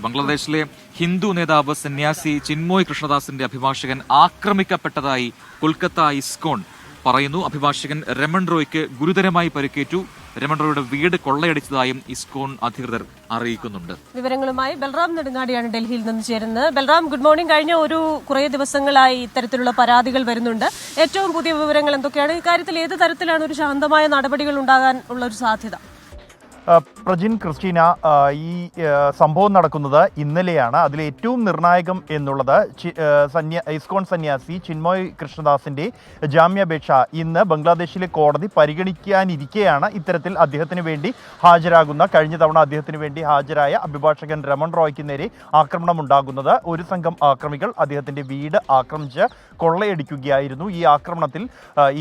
ബംഗ്ലാദേശിലെ ഹിന്ദു നേതാവ് സന്യാസി ചിന്മോയ് കൃഷ്ണദാസിന്റെ അഭിഭാഷകൻ ആക്രമിക്കപ്പെട്ടതായി കൊൽക്കത്ത ഇസ്കോൺ പറയുന്നു. അഭിഭാഷകൻ രമൺ റോയ്ക്ക് ഗുരുതരമായി പരിക്കേറ്റു. രമൺ റോയുടെ വീട് കൊള്ളയടിച്ചതായും ഇസ്കോൺ അധികൃതർ അറിയിക്കുന്നുണ്ട്. വിവരങ്ങളുമായി ബൽറാം നെടുങ്ങാടിയാണ് ഡൽഹിയിൽ നിന്ന് ചേരുന്നത്. Balram, good morning. കഴിഞ്ഞ കുറേ ദിവസങ്ങളായി ഇത്തരത്തിലുള്ള പരാതികൾ വരുന്നുണ്ട്. ഏറ്റവും പുതിയ വിവരങ്ങൾ എന്തൊക്കെയാണ്? ഇക്കാര്യത്തിൽ ഏത് തരത്തിലാണ് ഒരു ശാന്തമായ നടപടികൾ ഉണ്ടാകാൻ ഉള്ള ഒരു സാധ്യത? പ്രജിൻ, ക്രിസ്റ്റീന, ഈ സംഭവം നടക്കുന്നത് ഇന്നലെയാണ്. അതിൽ ഏറ്റവും നിർണായകം എന്നുള്ളത് ഇസ്കോൺ സന്യാസി ചിന്മോയ് കൃഷ്ണദാസിന്റെ ജാമ്യാപേക്ഷ ഇന്ന് ബംഗ്ലാദേശിലെ കോടതി പരിഗണിക്കാനിരിക്കെയാണ് ഇത്തരത്തിൽ അദ്ദേഹത്തിന് വേണ്ടി കഴിഞ്ഞ തവണ അദ്ദേഹത്തിന് വേണ്ടി ഹാജരായ അഭിഭാഷകൻ രമൺ റോയ്ക്ക് നേരെ ആക്രമണമുണ്ടാകുന്നത്. ഒരു സംഘം ആക്രമികൾ അദ്ദേഹത്തിന്റെ വീട് ആക്രമിച്ച് കൊള്ളയടിക്കുകയായിരുന്നു. ഈ ആക്രമണത്തിൽ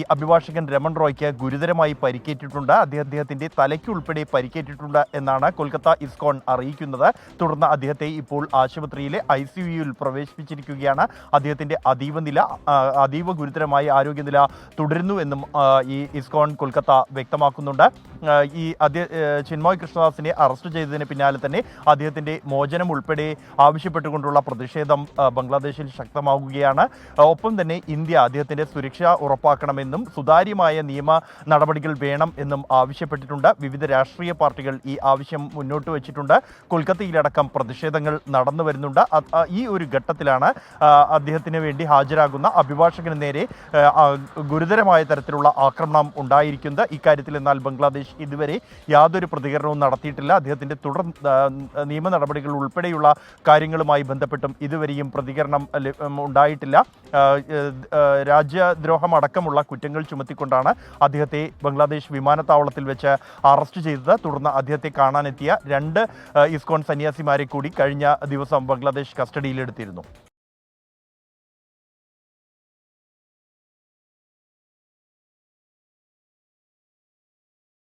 ഈ അഭിഭാഷകൻ രമൺ റോയ്ക്ക് ഗുരുതരമായി പരിക്കേറ്റിട്ടുണ്ട്. അദ്ദേഹത്തിന്റെ തലയ്ക്കുൾപ്പെടെ പരിക്കേറ്റിട്ടുണ്ട് എന്നാണ് കൊൽക്കത്ത ഇസ്കോൺ അറിയിക്കുന്നത്. തുടർന്ന് അദ്ദേഹത്തെ ഇപ്പോൾ ആശുപത്രിയിലെ ICUയിൽ പ്രവേശിപ്പിച്ചിരിക്കുകയാണ്. അദ്ദേഹത്തിന്റെ അതീവ ഗുരുതരമായ ആരോഗ്യനില തുടരുന്നു എന്നും ഈ ഇസ്കോൺ കൊൽക്കത്ത വ്യക്തമാക്കുന്നുണ്ട്. ഈ ചിന്മോയ് കൃഷ്ണദാസിനെ അറസ്റ്റ് ചെയ്തതിന് പിന്നാലെ തന്നെ അദ്ദേഹത്തിന്റെ മോചനം ഉൾപ്പെടെ ആവശ്യപ്പെട്ടുകൊണ്ടുള്ള പ്രതിഷേധം ബംഗ്ലാദേശിൽ ശക്തമാകുകയാണ്. ഒപ്പം തന്നെ ഇന്ത്യ അദ്ദേഹത്തിന്റെ സുരക്ഷ ഉറപ്പാക്കണമെന്നും സുതാര്യമായ നിയമ നടപടികൾ വേണം എന്നും ആവശ്യപ്പെട്ടിട്ടുണ്ട്. വിവിധ രാഷ്ട്രീയ പാർട്ടികൾ ഈ ആവശ്യം മുന്നോട്ട് വെച്ചിട്ടുണ്ട്. കൊൽക്കത്തയിലടക്കം പ്രതിഷേധങ്ങൾ നടന്നു വരുന്നുണ്ട്. ഈ ഒരു ഘട്ടത്തിലാണ് അദ്ദേഹത്തിന് വേണ്ടി ഹാജരാകുന്ന അഭിഭാഷകന് നേരെ ഗുരുതരമായ തരത്തിലുള്ള ആക്രമണം ഉണ്ടായിരിക്കുന്നത്. ഇക്കാര്യത്തിൽ എന്നാൽ ബംഗ്ലാദേശ് ഇതുവരെ യാതൊരു പ്രതികരണവും നടത്തിയിട്ടില്ല. അദ്ദേഹത്തിന്റെ തുടർ നിയമ നടപടികൾ ഉൾപ്പെടെയുള്ള കാര്യങ്ങളുമായി ബന്ധപ്പെട്ടും ഇതുവരെയും പ്രതികരണം ഉണ്ടായിട്ടില്ല. രാജ്യദ്രോഹം അടക്കമുള്ള കുറ്റങ്ങൾ ചുമത്തിക്കൊണ്ടാണ് അദ്ദേഹത്തെ ബംഗ്ലാദേശ് വിമാനത്താവളത്തിൽ വെച്ച് അറസ്റ്റ് ചെയ്തത്. തുടർന്ന് അദ്ദേഹത്തെ കാണാനെത്തിയ 2 ഇസ്കോൺ സന്യാസിമാരെ കൂടി കഴിഞ്ഞ ദിവസം ബംഗ്ലാദേശ് കസ്റ്റഡിയിലെടുത്തിരുന്നു.